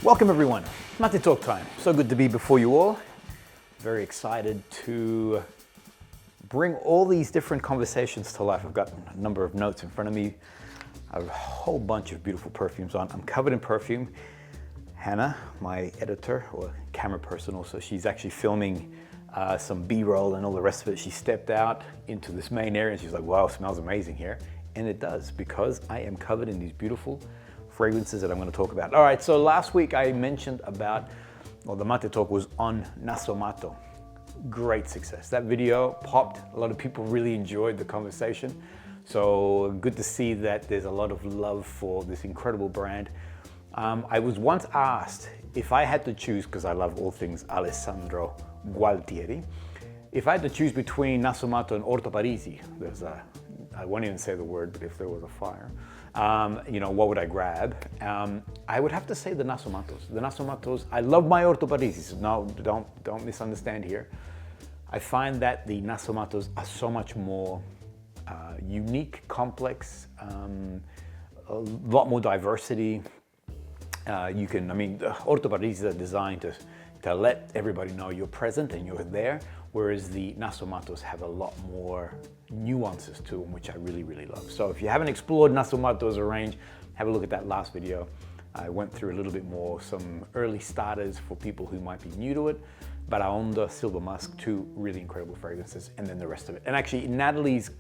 Welcome everyone, Maté Talk time. So good to be before you all. Very excited to bring all these different conversations to life. I've got a number of notes in front of me. I have a whole bunch of beautiful perfumes on. I'm covered in perfume. Hannah, my editor or camera person also, she's actually filming some B-roll and all the rest of it. She stepped out into this main area and she's like, wow, it smells amazing here. And it does, because I am covered in these beautiful fragrances that I'm going to talk about. All right, so last week I mentioned about, well, the Maté Talk was on Nasomatto. Great success. That video popped. A lot of people really enjoyed the conversation. So good to see that there's a lot of love for this incredible brand. I was once asked if I had to choose, because I love all things Alessandro Gualtieri, if I had to choose between Nasomatto and Orto Parisi, I won't even say the word, but if there was a fire, you know, what would I grab? I would have to say the Nasomattos. The Nasomattos, I love my Orto Parisis. No, don't misunderstand here. I find that the Nasomattos are so much more unique, complex, a lot more diversity. The Orto Parisis are designed to let everybody know you're present and you're there, whereas the Nasomattos have a lot more nuances to them, which I really, really love. So if you haven't explored Nasomatto as a range, have a look at that last video. I went through a little bit more, some early starters for people who might be new to it. Baraonda, Silver Musk, two really incredible fragrances, and then the rest of it. And actually, Natalie's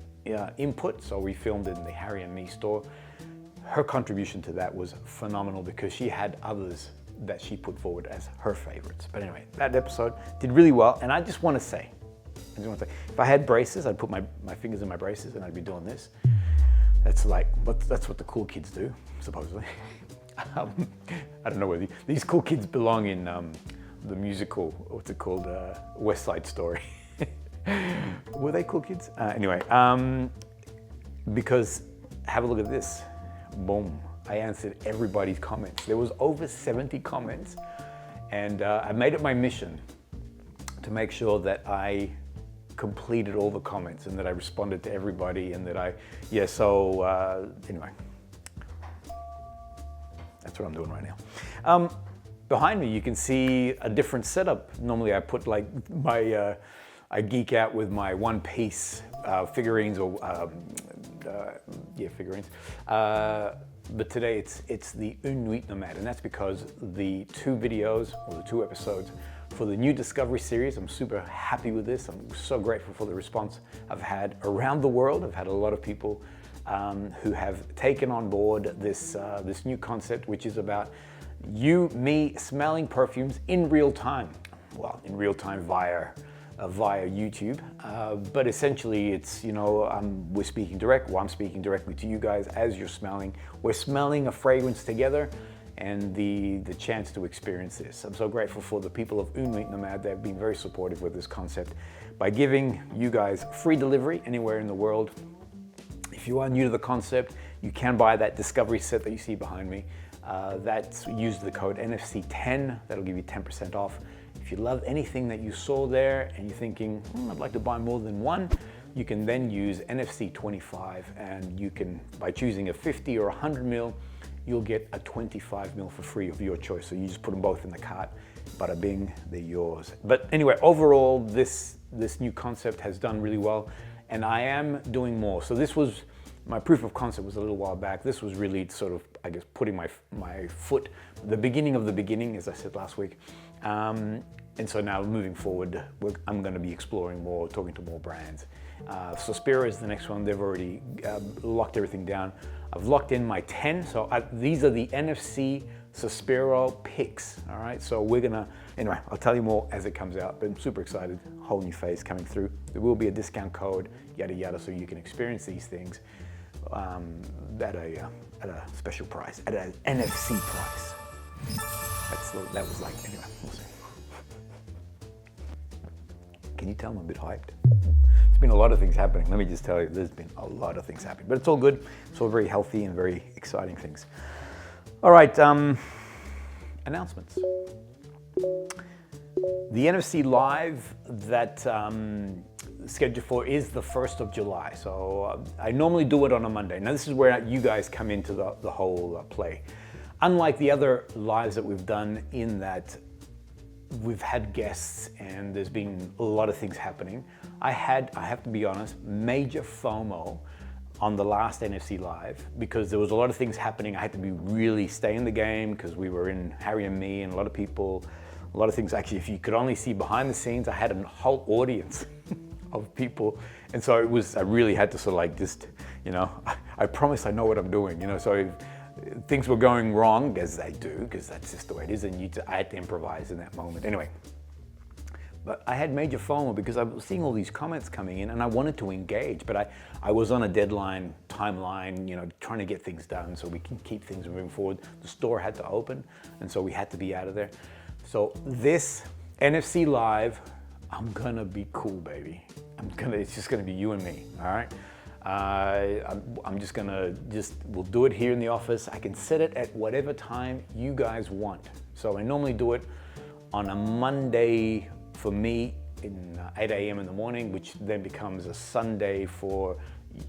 input, so we filmed it in the Harry and Me store, her contribution to that was phenomenal because she had others that she put forward as her favorites. But anyway, that episode did really well, and I just want to say, if I had braces, I'd put my fingers in my braces and I'd be doing this. That's what the cool kids do, supposedly. I don't know whether these cool kids belong in the musical, what's it called, West Side Story. Were they cool kids? Anyway, because have a look at this. Boom, I answered everybody's comments. There was over 70 comments, and I made it my mission to make sure that I completed all the comments and that I responded to everybody, and that anyway, that's what I'm doing right now. Behind me, you can see a different setup. Normally I put like I geek out with my one-piece figurines or figurines. But today it's the Une Nuit Nomade, and that's because the two videos, or the two episodes for the new Discovery series, I'm super happy with this. I'm so grateful for the response I've had around the world. I've had a lot of people who have taken on board this new concept, which is about me smelling perfumes in real time. Well, in real time via YouTube, but essentially it's, we're speaking direct, I'm speaking directly to you guys as you're smelling. We're smelling a fragrance together, and the chance to experience this. I'm so grateful for the people of Une Nuit Nomade. They've been very supportive with this concept by giving you guys free delivery anywhere in the world. If you are new to the concept, you can buy that Discovery set that you see behind me. Use the code NFC10, that'll give you 10% off. If you love anything that you saw there and you're thinking, I'd like to buy more than one, you can then use NFC25, and you can, by choosing a 50 or 100 ml, you'll get a 25 ml for free of your choice. So you just put them both in the cart, bada bing, they're yours. But anyway, overall, this new concept has done really well, and I am doing more. So this was, my proof of concept was a little while back. This was really sort of, I guess, putting my foot, the beginning of the beginning, as I said last week. And so now moving forward, I'm going to be exploring more, talking to more brands. Sospiro is the next one. They've already locked everything down. I've locked in my 10. So these are the NFC Sospiro picks. All right. So anyway, I'll tell you more as it comes out, but I'm super excited. Whole new phase coming through. There will be a discount code, yada, yada, so you can experience these things at a special price, at an NFC price. That was like, anyway, we'll see. Can you tell I'm a bit hyped? There's been a lot of things happening. Let me just tell you, there's been a lot of things happening, but it's all good. It's all very healthy and very exciting things. All right, announcements. The NFC Live that scheduled for is the 1st of July. So I normally do it on a Monday. Now this is where you guys come into the whole play. unlike the other lives that we've done, in that we've had guests and there's been a lot of things happening, I have to be honest, major FOMO on the last NFC Live, because there was a lot of things happening. I had to really stay in the game because we were in Harry and me and a lot of people, a lot of things. Actually, if you could only see behind the scenes, I had a whole audience of people. And so I really had to sort of like just, you know, I promise I know what I'm doing, you know, so if things were going wrong, as they do, because that's just the way it is, and I had to improvise in that moment. Anyway, but I had major FOMO because I was seeing all these comments coming in and I wanted to engage, but I was on a deadline, timeline, you know, trying to get things done so we can keep things moving forward. The store had to open, and so we had to be out of there. So this NFC Live, I'm gonna be cool, baby. It's just gonna be you and me, all right? I'm just gonna, we'll do it here in the office. I can set it at whatever time you guys want. So I normally do it on a Monday for me in 8 a.m. in the morning, which then becomes a Sunday for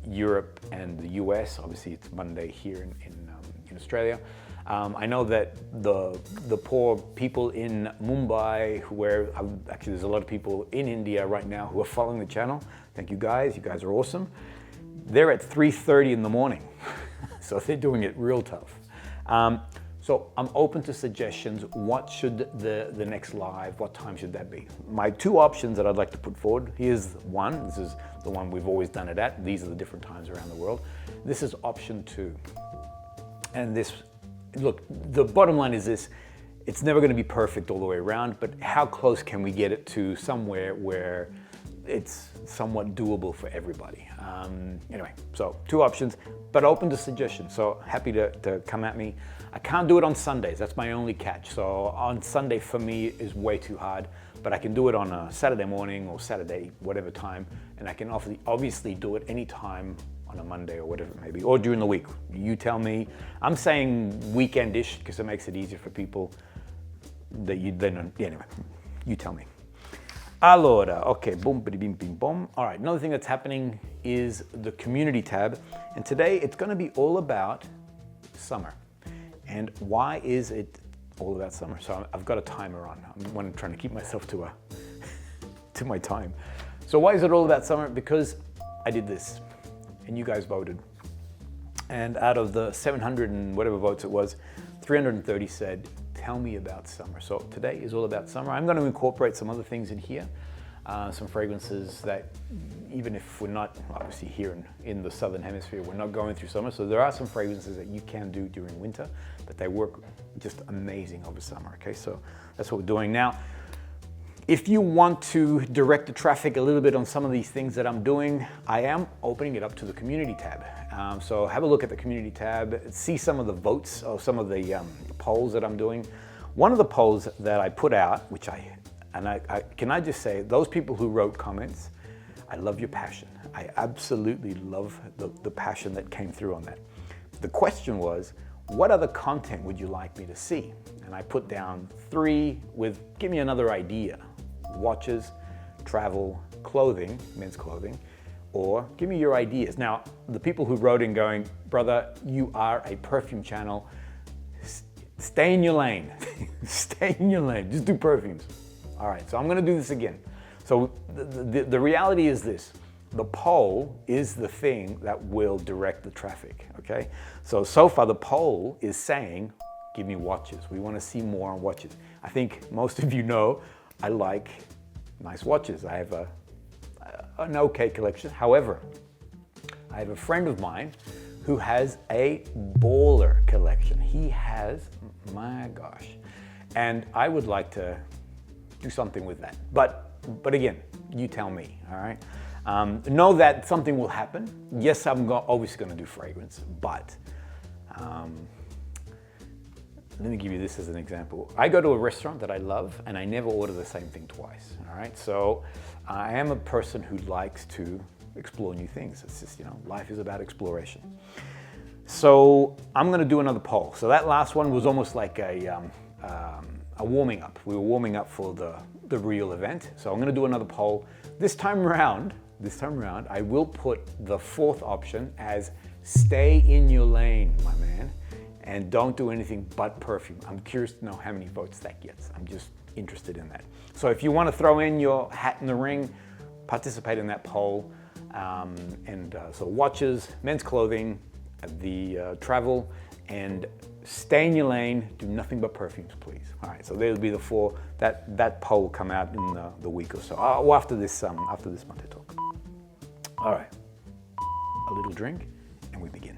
Europe and the US. Obviously it's Monday here in Australia. I know that the poor people in Mumbai, actually there's a lot of people in India right now who are following the channel. Thank you guys are awesome. They're at 3:30 in the morning, so they're doing it real tough. So I'm open to suggestions. What should the next live, what time should that be? My two options that I'd like to put forward, here's one. This is the one we've always done it at. These are the different times around the world. This is option 2. And this, look, the bottom line is this: it's never gonna be perfect all the way around, but how close can we get it to somewhere where it's somewhat doable for everybody? Anyway, so 2 options, but open to suggestions. So happy to come at me. I can't do it on Sundays. That's my only catch. So on Sunday for me is way too hard, but I can do it on a Saturday morning or Saturday, whatever time. And I can obviously do it anytime on a Monday or whatever it may be, or during the week. You tell me. I'm saying weekend-ish because it makes it easier for people that anyway, you tell me. Allora, okay, boom, bidi, bim, bim, boom. All right, another thing that's happening is the community tab. And today it's gonna be all about summer. And why is it all about summer? So I've got a timer on. I'm trying to keep myself to my time. So why is it all about summer? Because I did this and you guys voted. And out of the 700 and whatever votes it was, 330 said, tell me about summer. So today is all about summer. I'm going to incorporate some other things in here, some fragrances that even if we're not obviously here in the Southern Hemisphere, we're not going through summer. So there are some fragrances that you can do during winter, but they work just amazing over summer. Okay, so that's what we're doing now. If you want to direct the traffic a little bit on some of these things that I'm doing, I am opening it up to the community tab. So have a look at the community tab, see some of the votes or some of the polls that I'm doing. One of the polls that I put out, which can I just say, those people who wrote comments, I love your passion. I absolutely love the passion that came through on that. The question was, what other content would you like me to see? And I put down 3 with, give me another idea. Watches, travel, clothing, men's clothing, or give me your ideas. Now, the people who wrote in going, brother, you are a perfume channel. Stay in your lane. Stay in your lane. Just do perfumes. All right, so I'm gonna do this again. So the reality is this. The poll is the thing that will direct the traffic, okay? So far the poll is saying, give me watches. We wanna see more on watches. I think most of you know I like nice watches. I have an okay collection. However, I have a friend of mine who has a baller collection. He has, my gosh. And I would like to do something with that. But again, you tell me, all right? Know that something will happen. Yes, I'm obviously gonna do fragrance, but let me give you this as an example. I go to a restaurant that I love and I never order the same thing twice, all right? So I am a person who likes to explore new things. It's just, you know, life is about exploration. So I'm gonna do another poll. So that last one was almost like a warming up. We were warming up for the real event. So I'm gonna do another poll. This time around, I will put the 4th option as stay in your lane, my man. and don't do anything but perfume. I'm curious to know how many votes that gets. I'm just interested in that. So if you want to throw in your hat in the ring, participate in that poll. So watches, men's clothing, the travel, and stay in your lane, do nothing but perfumes, please. All right, so there'll be the 4. That poll will come out in the week or so, or after this Maté talk. All right, a little drink, and we begin.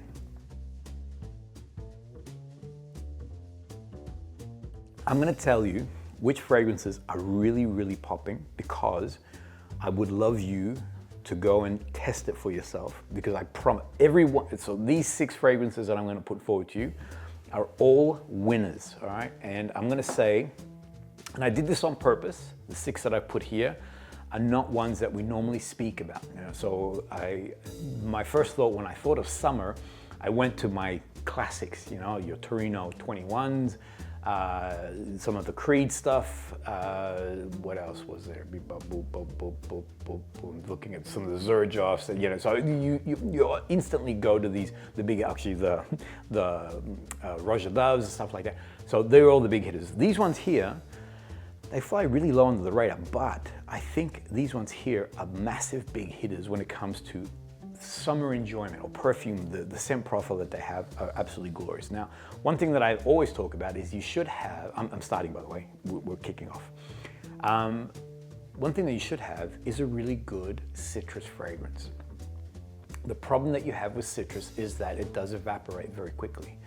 I'm gonna tell you which fragrances are really, really popping, because I would love you to go and test it for yourself, because I promise everyone, so these 6 fragrances that I'm gonna put forward to you are all winners, all right? And I'm gonna say, and I did this on purpose, the 6 that I put here are not ones that we normally speak about. You know? So my first thought when I thought of summer, I went to my classics, you know, your Torino 21s, some of the Creed stuff. What else was there? Looking at some of the XERJOFFs, and, you know, so you instantly go to the big, actually the Roger Doves and stuff like that. So they're all the big hitters. These ones here, they fly really low under the radar, but I think these ones here are massive big hitters when it comes to summer enjoyment, or perfume. The scent profile that they have are absolutely glorious. Now, one thing that I always talk about is you should have, I'm starting by the way, we're kicking off. One thing that you should have is a really good citrus fragrance. The problem that you have with citrus is that it does evaporate very quickly.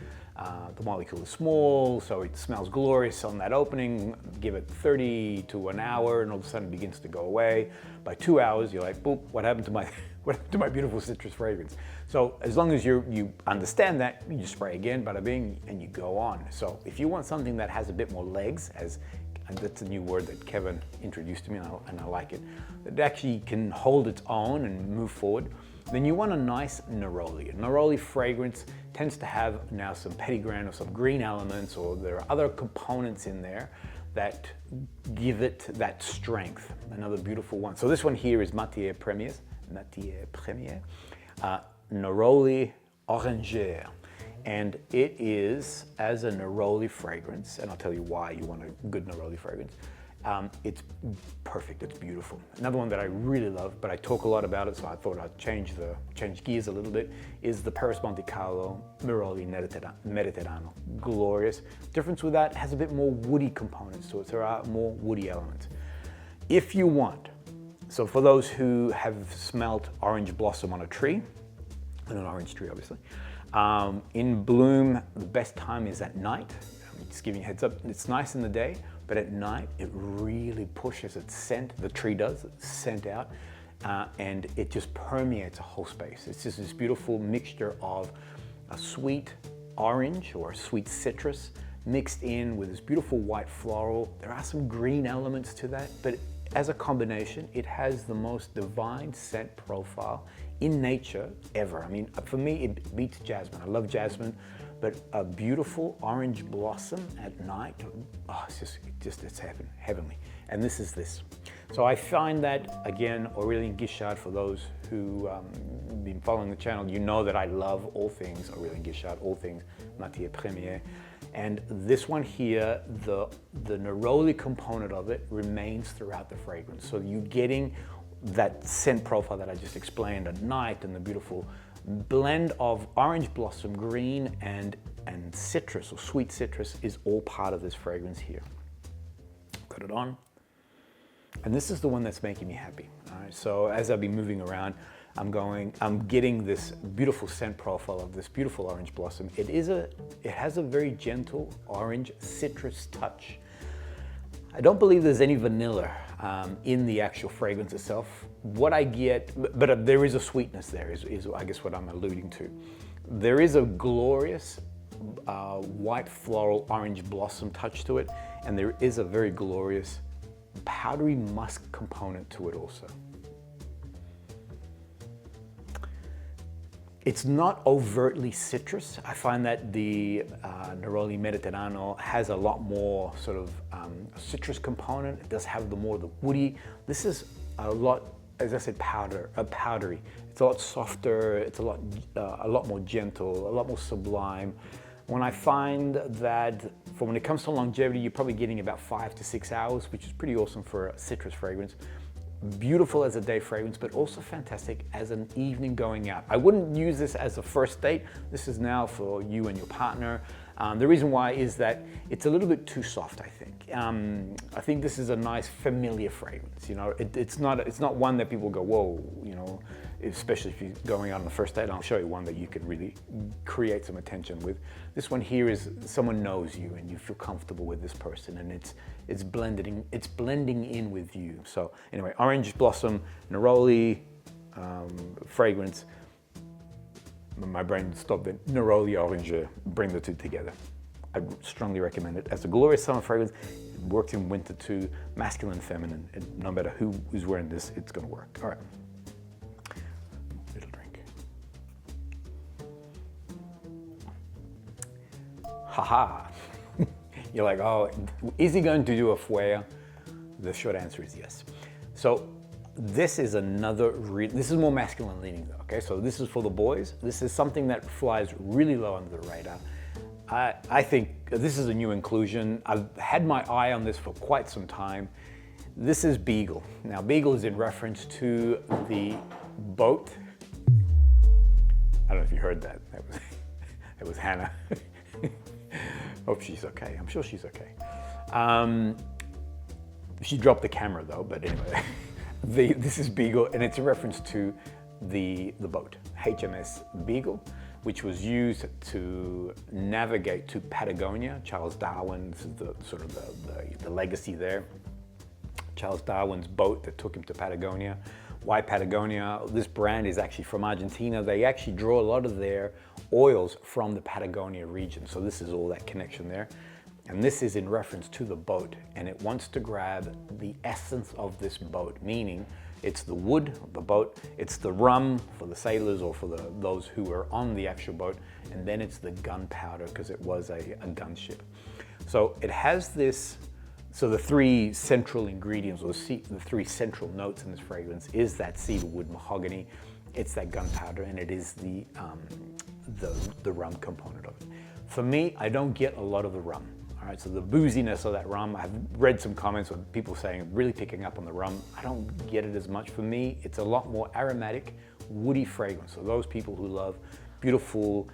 The molecule is small, so it smells glorious on that opening. Give it 30 to an hour, and all of a sudden it begins to go away. By 2 hours, you're like, boop, what happened to my beautiful citrus fragrance? So as long as you understand that, you just spray again, bada bing, and you go on. So if you want something that has a bit more legs, and that's a new word that Kevin introduced to me, and I like it, that actually can hold its own and move forward, then you want a nice neroli. A neroli fragrance tends to have now some petitgrain or some green elements, or there are other components in there that give it that strength. Another beautiful one. So this one here is Matiere Premiers, Neroli Orangere. And it is, as a neroli fragrance, and I'll tell you why you want a good neroli fragrance, it's perfect, it's beautiful. Another one that I really love, but I talk a lot about it, so I thought I'd change gears a little bit, is the Paris Monte Carlo Neroli Mediterrano. Glorious. Difference with that, has a bit more woody components to it. There are more woody elements. If you want, so for those who have smelt orange blossom on a tree, and an orange tree obviously, in bloom, the best time is at night. I'm just giving you a heads up. It's nice in the day, but at night it really pushes its scent. The tree does its scent out, and it just permeates a whole space. It's just this beautiful mixture of a sweet orange or a sweet citrus mixed in with this beautiful white floral. There are some green elements to that, but as a combination, it has the most divine scent profile in nature ever. I mean, for me, it beats jasmine. I love jasmine, but a beautiful orange blossom at night, oh, it's heavenly. And this is this. So I find that, again, Aurélien Guichard, for those who have been following the channel, you know that I love all things Aurélien Guichard, all things Matiere Premiere. And this one here, the neroli component of it remains throughout the fragrance. So you're getting that scent profile that I just explained at night, and the beautiful blend of orange blossom, green, and citrus, or sweet citrus, is all part of this fragrance here. Put it on. And this is the one that's making me happy. All right, so as I've been moving around, I'm getting this beautiful scent profile of this beautiful orange blossom. It has a very gentle orange citrus touch. I don't believe there's any vanilla in the actual fragrance itself. What I get, but there is a sweetness there, is I guess what I'm alluding to. There is a glorious white floral orange blossom touch to it, and there is a very glorious powdery musk component to it also. It's not overtly citrus. I find that the Neroli Mediterrano has a lot more sort of citrus component. It does have the woody. This is a lot, as I said, powdery. It's a lot softer. It's a lot more gentle, a lot more sublime. when I find that for when it comes to longevity, you're probably getting about 5 to 6 hours, which is pretty awesome for a citrus fragrance. Beautiful as a day fragrance, but also fantastic as an evening going out. I wouldn't use this as a first date. This is now for you and your partner. The reason why is that it's a little bit too soft, I think. I think this is a nice familiar fragrance. You know, it's not one that people go, whoa, you know, especially if you're going out on the first date. I'll show you one that you can really create some attention with. This one here is someone knows you and you feel comfortable with this person, and it's blending in with you. So anyway, Orange Blossom Neroli fragrance. My brain stopped at Neroli Orange, bring the two together. I strongly recommend it. As a glorious summer fragrance, it works in winter too, masculine, feminine, and no matter who is wearing this, it's gonna work. All right, little drink. Haha. You're like, oh, is he going to do a FUEGUIA? The short answer is yes. So this is this is more masculine leaning though, okay? So this is for the boys. This is something that flies really low under the radar. I think this is a new inclusion. I've had my eye on this for quite some time. This is BEAGLE. Now BEAGLE is in reference to the boat. I don't know if you heard that. That was Hannah. Hope she's okay. I'm sure she's okay. She dropped the camera though, but anyway. This is BEAGLE, and it's a reference to the boat, HMS BEAGLE, which was used to navigate to Patagonia. Charles Darwin, this is the legacy there. Charles Darwin's boat that took him to Patagonia. Why Patagonia? This brand is actually from Argentina. They actually draw a lot of their oils from the Patagonia region. So this is all that connection there. And this is in reference to the boat, and it wants to grab the essence of this boat, meaning it's the wood of the boat, it's the rum for the sailors or for those who were on the actual boat, and then it's the gunpowder because it was a gunship. So it has this, so the three central ingredients, or the three central notes in this fragrance is that cedar wood mahogany, it's that gunpowder, and it is the rum component of it. For me, I don't get a lot of the rum. All right, so the booziness of that rum, I've read some comments with people saying really picking up on the rum. I don't get it as much. For me, it's a lot more aromatic, woody fragrance. So those people who love beautiful,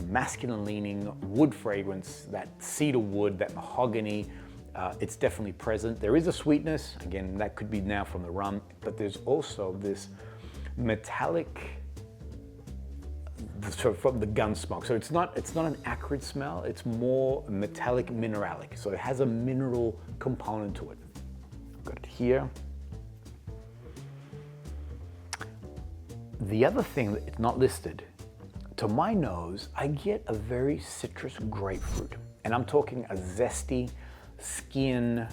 masculine leaning wood fragrance, that cedar wood, that mahogany, it's definitely present. There is a sweetness, again, that could be now from the rum, but there's also this metallic, from the gun smoke. So it's not an acrid smell, it's more metallic mineralic. So it has a mineral component to it. I've got it here. The other thing that it's not listed, to my nose, I get a very citrus grapefruit. And I'm talking a zesty skin,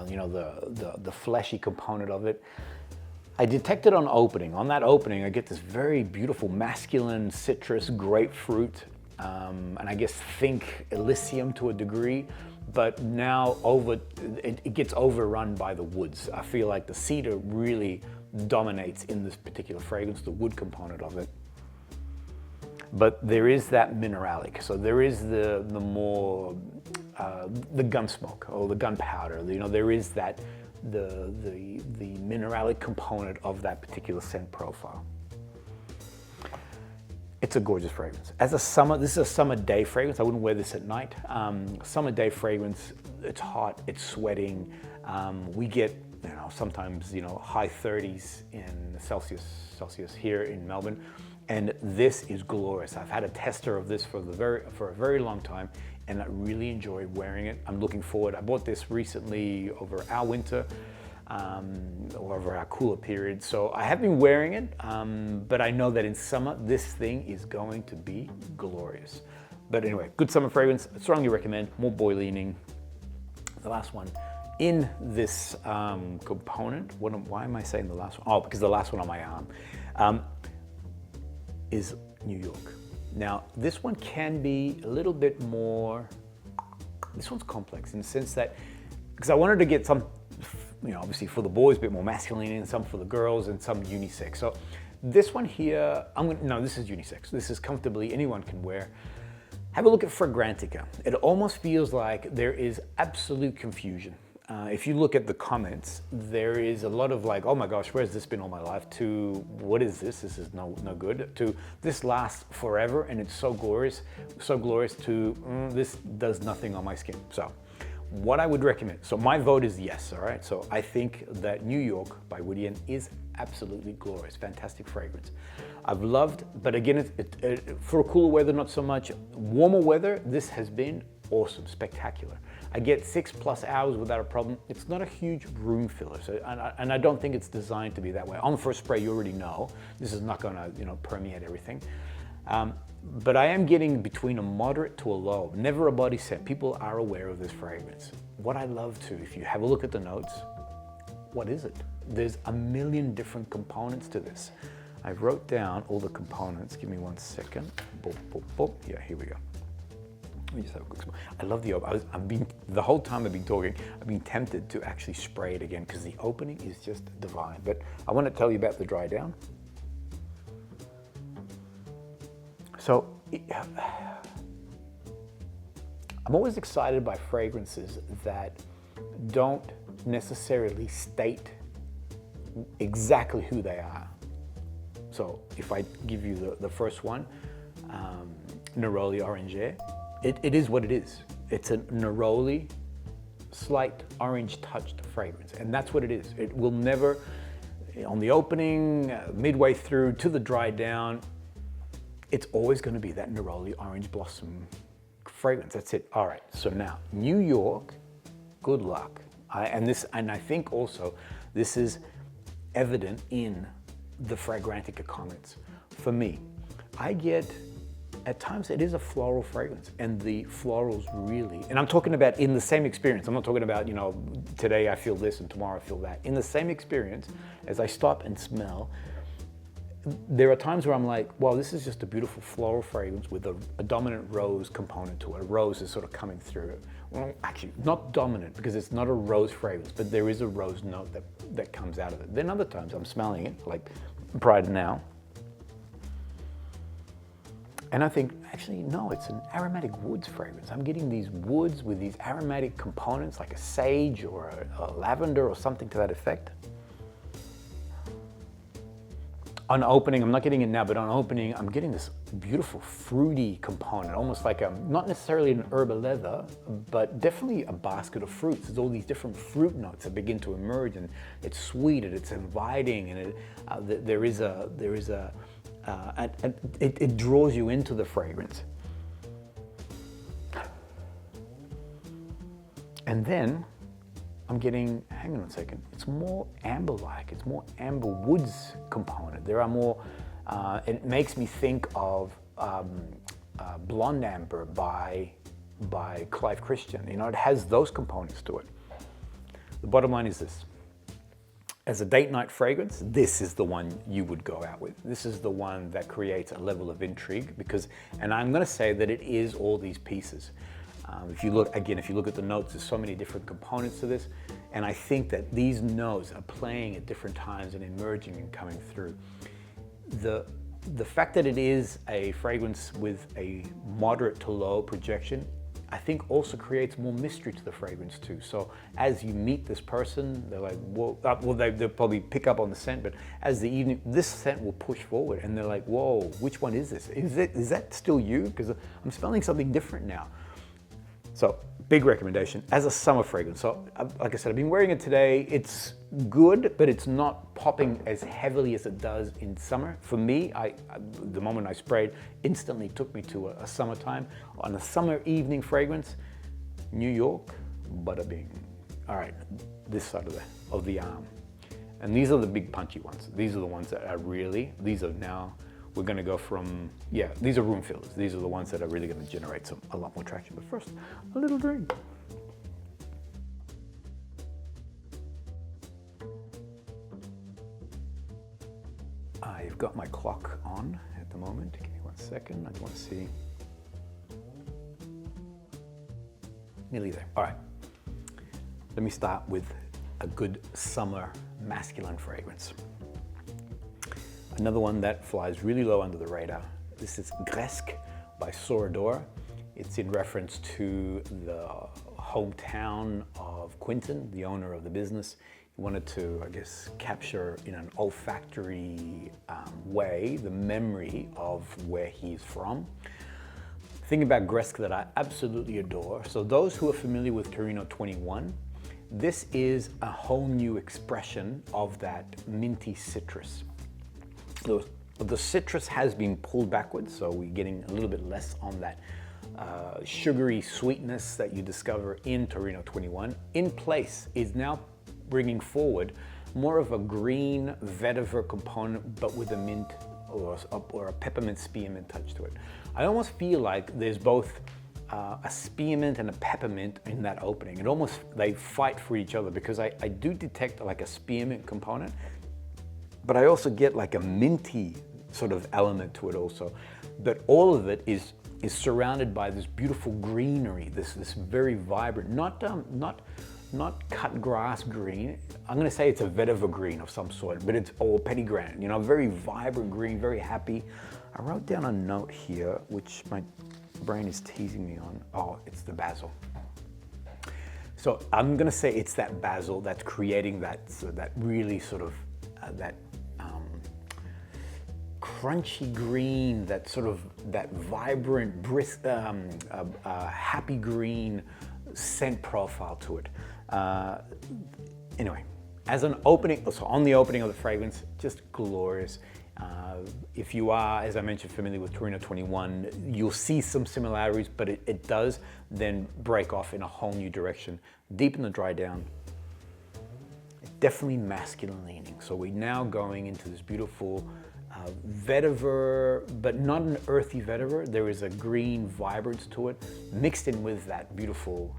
you know, the fleshy component of it. I detect it on opening. On that opening, I get this very beautiful masculine citrus grapefruit, and I guess think Elysium to a degree, but now it gets overrun by the woods. I feel like the cedar really dominates in this particular fragrance, the wood component of it. But there is that mineralic, so there is the more, the gun smoke or the gunpowder, you know, there is that, the mineralic component of that particular scent profile. It's a gorgeous fragrance. As a summer, this is a summer day fragrance. I wouldn't wear this at night. Summer day fragrance, it's hot, it's sweating. We get, you know, sometimes, you know, high 30s in Celsius here in Melbourne. And this is glorious. I've had a tester of this for a very long time, and I really enjoy wearing it. I'm looking forward. I bought this recently over our winter, or over our cooler period. So I have been wearing it, but I know that in summer, this thing is going to be glorious. But anyway, good summer fragrance. I strongly recommend, more boy leaning. The last one in this component, why am I saying the last one? Oh, because the last one on my arm is New York. Now, this one can be a little bit more, this one's complex in the sense that, because I wanted to get some, you know, obviously for the boys, a bit more masculine, and some for the girls, and some unisex. So this one here, no, this is unisex. This is comfortably, anyone can wear. Have a look at Fragrantica. It almost feels like there is absolute confusion. If you look at the comments, there is a lot of like, oh my gosh, where's this been all my life, to what is this? This is no good, to this lasts forever and it's so glorious, to this does nothing on my skin. So what I would recommend, so my vote is yes, all right? So I think that New York by WIDIAN is absolutely glorious, fantastic fragrance. I've loved, but again, for cooler weather, not so much. Warmer weather, this has been awesome, spectacular. I get 6+ hours without a problem. It's not a huge room filler, so, and I don't think it's designed to be that way. On the first spray, you already know this is not gonna, permeate everything. But I am getting between a moderate to a low, never a body scent. People are aware of this fragrance. What I love too, if you have a look at the notes, what is it? There's a million different components to this. I wrote down all the components. Give me 1 second. Boop, boop, boop. Yeah, here we go. Let me just have a quick smell. I love the opening. The whole time I've been talking, I've been tempted to actually spray it again because the opening is just divine. But I want to tell you about the dry down. So, I'm always excited by fragrances that don't necessarily state exactly who they are. So if I give you the first one, Neroli Orange, it is what it is. It's a Neroli slight orange touched fragrance, and that's what it is. It will never, on the opening, midway through to the dry down, it's always going to be that Neroli orange blossom fragrance. That's it. All right. So now New York, good luck. And I think also this is evident in the Fragrantica comments. For me, I get, at times it is a floral fragrance, and the florals really, and I'm talking about in the same experience. I'm not talking about, today I feel this and tomorrow I feel that. In the same experience, as I stop and smell, there are times where I'm like, well, this is just a beautiful floral fragrance with a dominant rose component to it. A rose is sort of coming through it. Well, actually, not dominant because it's not a rose fragrance, but there is a rose note that comes out of it. Then other times I'm smelling it, like prior to now, and I think, actually, no, it's an aromatic woods fragrance. I'm getting these woods with these aromatic components like a sage or a lavender or something to that effect. On opening, I'm not getting it now, but on opening, I'm getting this beautiful fruity component, almost like not necessarily an herb leather, but definitely a basket of fruits. There's all these different fruit notes that begin to emerge, and it's sweet and it's inviting, and it draws you into the fragrance. And then I'm getting, hang on a second, it's more amber-like, it's more amber woods component. There are more, it makes me think of Blonde Amber by Clive Christian. It has those components to it. The bottom line is this. As a date night fragrance, this is the one you would go out with. This is the one that creates a level of intrigue because, and I'm gonna say that it is all these pieces. If you look at the notes, there's so many different components to this, and I think that these notes are playing at different times and emerging and coming through. The fact that it is a fragrance with a moderate to low projection, I think also creates more mystery to the fragrance too. So as you meet this person, they're like, whoa, they'll probably pick up on the scent, but as the evening, this scent will push forward and they're like, whoa, which one is this? Is that still you? Because I'm smelling something different now. So, big recommendation as a summer fragrance. So, like I said, I've been wearing it today. It's good, but it's not popping as heavily as it does in summer. For me, the moment I sprayed instantly took me to a summertime. On a summer evening fragrance, New York, bada bing. All right, this side of the arm. And these are the big punchy ones. These are the ones that are really, we're gonna go from, these are room fillers. These are the ones that are really gonna generate a lot more traction. But first, a little drink. I've got my clock on at the moment. Give me 1 second, I just wanna see. Nearly there, all right. Let me start with a good summer masculine fragrance. Another one that flies really low under the radar. This is GREASQUE by SORA. It's in reference to the hometown of Quinton, the owner of the business. He wanted to, I guess, capture in an olfactory way the memory of where he's from. Thing about GREASQUE that I absolutely adore. So those who are familiar with Torino 21, this is a whole new expression of that minty citrus. The citrus has been pulled backwards, so we're getting a little bit less on that sugary sweetness that you discover in Torino 21. In place is now bringing forward more of a green vetiver component, but with a mint or a peppermint spearmint touch to it. I almost feel like there's both a spearmint and a peppermint in that opening. It almost, they fight for each other, because I do detect like a spearmint component, but I also get like a minty sort of element to it also. But all of it is surrounded by this beautiful greenery, this very vibrant, not cut grass green. I'm going to say it's a vetiver green of some sort, but it's all petitgrain, you know, very vibrant green, very happy. I wrote down a note here, which my brain is teasing me on. Oh, it's the basil. So I'm going to say it's that basil that's creating that really sort of that crunchy green, that sort of that vibrant, brisk, happy green scent profile to it. Anyway, as an opening, so on the opening of the fragrance, just glorious. If you are, as I mentioned, familiar with Torino 21, you'll see some similarities, but it does then break off in a whole new direction. Deep in the dry down, definitely masculine leaning. So we're now going into this beautiful vetiver, but not an earthy vetiver. There is a green vibrance to it, mixed in with that beautiful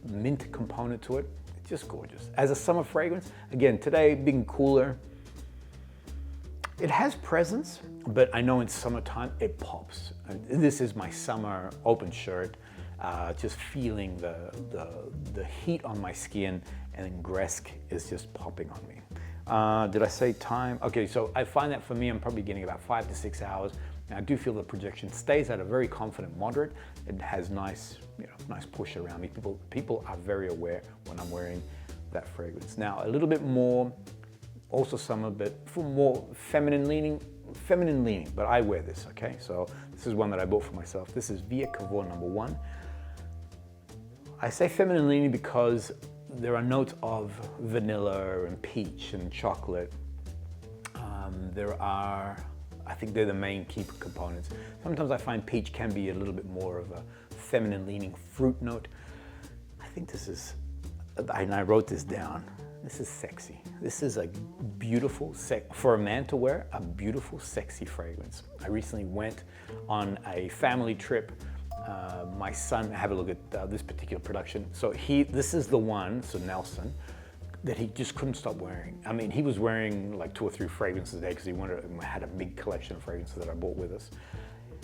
mint component to it. It's just gorgeous. As a summer fragrance, again, today being cooler, it has presence, but I know in summertime it pops. This is my summer open shirt, just feeling the heat on my skin, and then GREASQUE is just popping on me. Did I say time? Okay, so I find that for me, I'm probably getting about 5 to 6 hours. And I do feel the projection stays at a very confident moderate. It has nice, nice push around me. People are very aware when I'm wearing that fragrance. Now, a little bit more, also some a bit for more feminine leaning, but I wear this, okay? So this is one that I bought for myself. This is Via CAVOUR #1. I say feminine leaning because there are notes of vanilla and peach and chocolate. I think they're the main key components. Sometimes I find peach can be a little bit more of a feminine leaning fruit note. I think this is, and I wrote this down, this is sexy. This is a beautiful, for a man to wear, a beautiful, sexy fragrance. I recently went on a family trip. My son, have a look at this particular production. So this is the one, so Nelson, that he just couldn't stop wearing. I mean, he was wearing like 2 or 3 fragrances a day because he had a big collection of fragrances that I bought with us.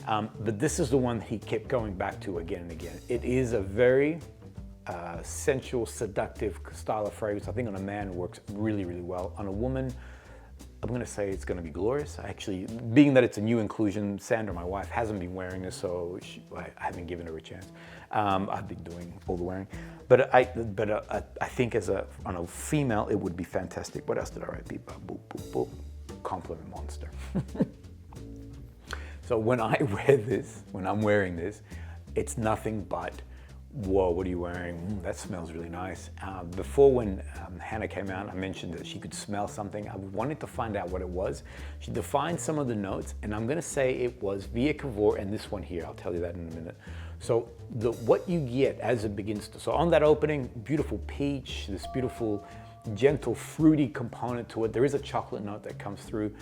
But this is the one that he kept going back to again and again. It is a very sensual, seductive style of fragrance. I think on a man it works really, really well. On a woman, I'm going to say it's going to be glorious. Actually, being that it's a new inclusion, Sandra, my wife, hasn't been wearing this, so I haven't given her a chance. I've been doing all the wearing, but I think on a female, it would be fantastic. What else did I write? Beep, boop, boop, boop. Compliment monster. So when I wear this, when I'm wearing this, it's nothing but, whoa, what are you wearing? That smells really nice. Before, when Hannah came out, I mentioned that she could smell something. I wanted to find out what it was. She defined some of the notes, and I'm gonna say it was Via CAVOUR and this one here. I'll tell you that in a minute. So what you get as it begins to, so on that opening, beautiful peach, this beautiful, gentle, fruity component to it. There is a chocolate note that comes through.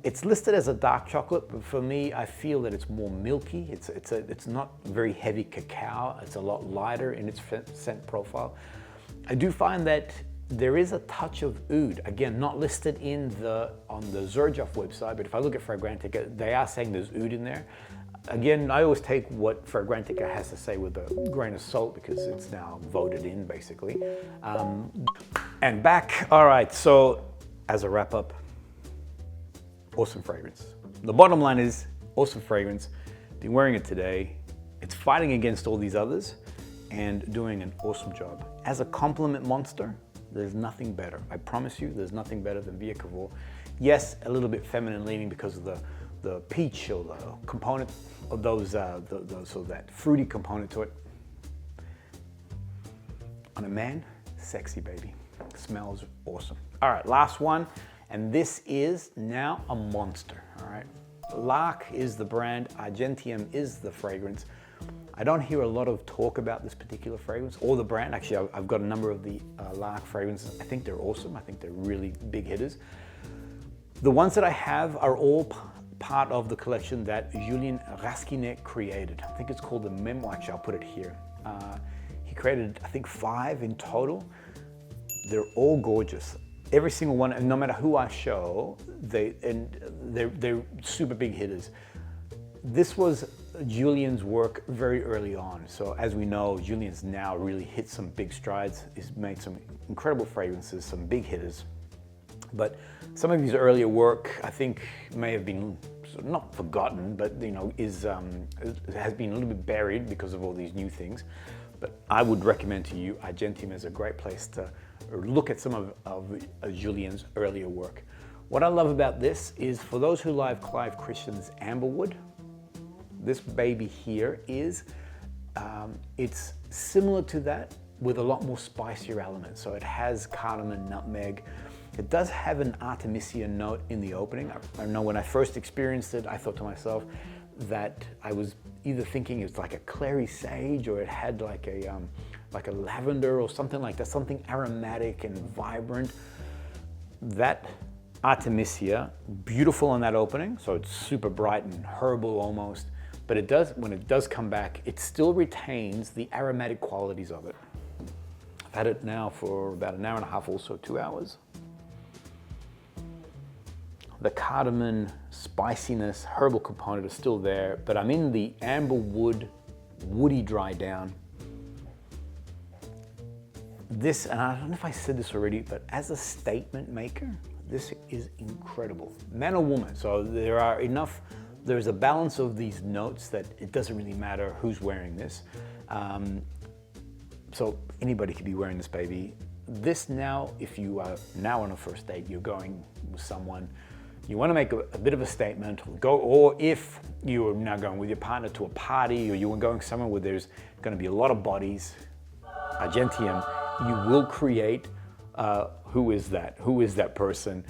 It's listed as a dark chocolate, but for me, I feel that it's more milky. It's not very heavy cacao. It's a lot lighter in its scent profile. I do find that there is a touch of oud. Again, not listed on the XERJOFF website, but if I look at Fragrantica, they are saying there's oud in there. Again, I always take what Fragrantica has to say with a grain of salt because it's now voted in, basically. And back, all right, so as a wrap up, awesome fragrance. The bottom line is awesome fragrance. Been wearing it today. It's fighting against all these others and doing an awesome job. As a compliment monster, there's nothing better. I promise you, there's nothing better than Via CAVOUR. Yes, a little bit feminine leaning because of the peach or the component of those, so that fruity component to it. On a man, sexy baby. Smells awesome. All right, last one, and this is now a monster, all right? Lark is the brand, Argentium is the fragrance. I don't hear a lot of talk about this particular fragrance or the brand. Actually, I've got a number of the Lark fragrances. I think they're awesome. I think they're really big hitters. The ones that I have are all part of the collection that Julien Rasquinet created. I think it's called the Memoir. Actually, I'll put it here. He created, I think, 5 in total. They're all gorgeous. Every single one, and no matter who I show, they're super big hitters. This was Julien's work very early on. So as we know, Julien's now really hit some big strides. He's made some incredible fragrances, some big hitters. But some of his earlier work, I think, may have been not forgotten, but you know, has been a little bit buried because of all these new things. But I would recommend to you, Argentium is a great place to look at some of Julien's earlier work. What I love about this is, for those who like Clive Christian's Amberwood, this baby here is, it's similar to that with a lot more spicier elements. So it has cardamom, nutmeg. It does have an Artemisia note in the opening. I know when I first experienced it, I thought to myself that I was either thinking it's like a clary sage, or it had like a lavender or something like that, something aromatic and vibrant. That Artemisia, beautiful in that opening, so it's super bright and herbal almost, but it does, when it does come back, it still retains the aromatic qualities of it. I've had it now for about an hour and a half, also 2 hours. The cardamom, spiciness, herbal component is still there, but I'm in the amberwood, woody dry down. This, and I don't know if I said this already, but as a statement maker, this is incredible. Man or woman, so there's a balance of these notes that it doesn't really matter who's wearing this. So anybody could be wearing this baby. This now, if you are now on a first date, you're going with someone, you want to make a bit of a statement, or if you're now going with your partner to a party, or you are going somewhere where there's going to be a lot of bodies, Argentium, you will create who is that? Who is that person?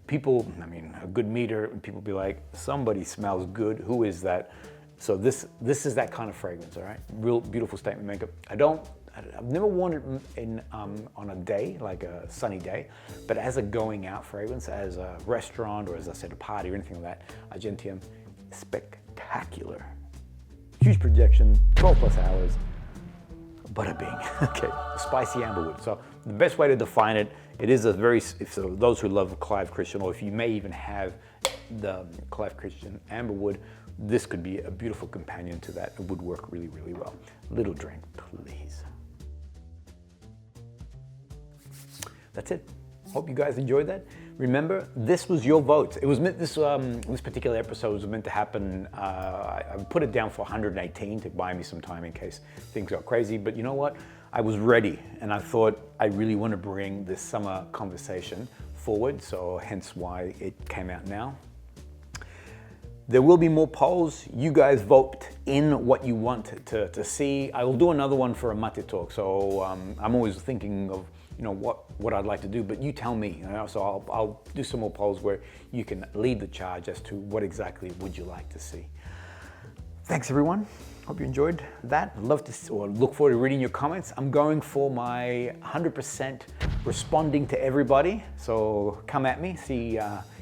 People, I mean, a good meter, and people be like, somebody smells good, who is that? So this is that kind of fragrance, all right? Real beautiful statement maker. I've never worn it on a day, like a sunny day, but as a going out fragrance, as a restaurant, or as I said, a party or anything like that, Argentium, spectacular. Huge projection, 12 plus hours, bada bing. Okay, spicy amberwood. So the best way to define it, it is a very, so those who love Clive Christian, or if you may even have the Clive Christian amberwood, this could be a beautiful companion to that. It would work really, really well. Little drink, please. That's it. Hope you guys enjoyed that. Remember, this was your vote. It was meant, this particular episode was meant to happen, I put it down for 118 to buy me some time in case things got crazy, but you know what? I was ready, and I thought I really want to bring this summer conversation forward, so hence why it came out now. There will be more polls. You guys vote in what you want to see. I will do another one for a Maté talk, so I'm always thinking of, you know, what I'd like to do, but you tell me, you know, so I'll do some more polls where you can lead the charge as to what exactly would you like to see. Thanks everyone. Hope you enjoyed that. Love to, or look forward to reading your comments. I'm going for my 100% responding to everybody. So come at me, see,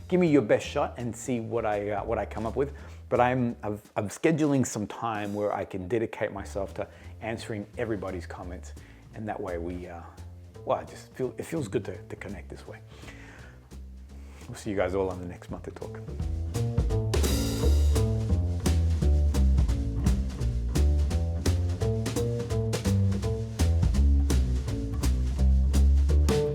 give me your best shot and see what I come up with. But I'm scheduling some time where I can dedicate myself to answering everybody's comments, and that way we. Well, it feels good to connect this way. We'll see you guys all on the next Maté talk.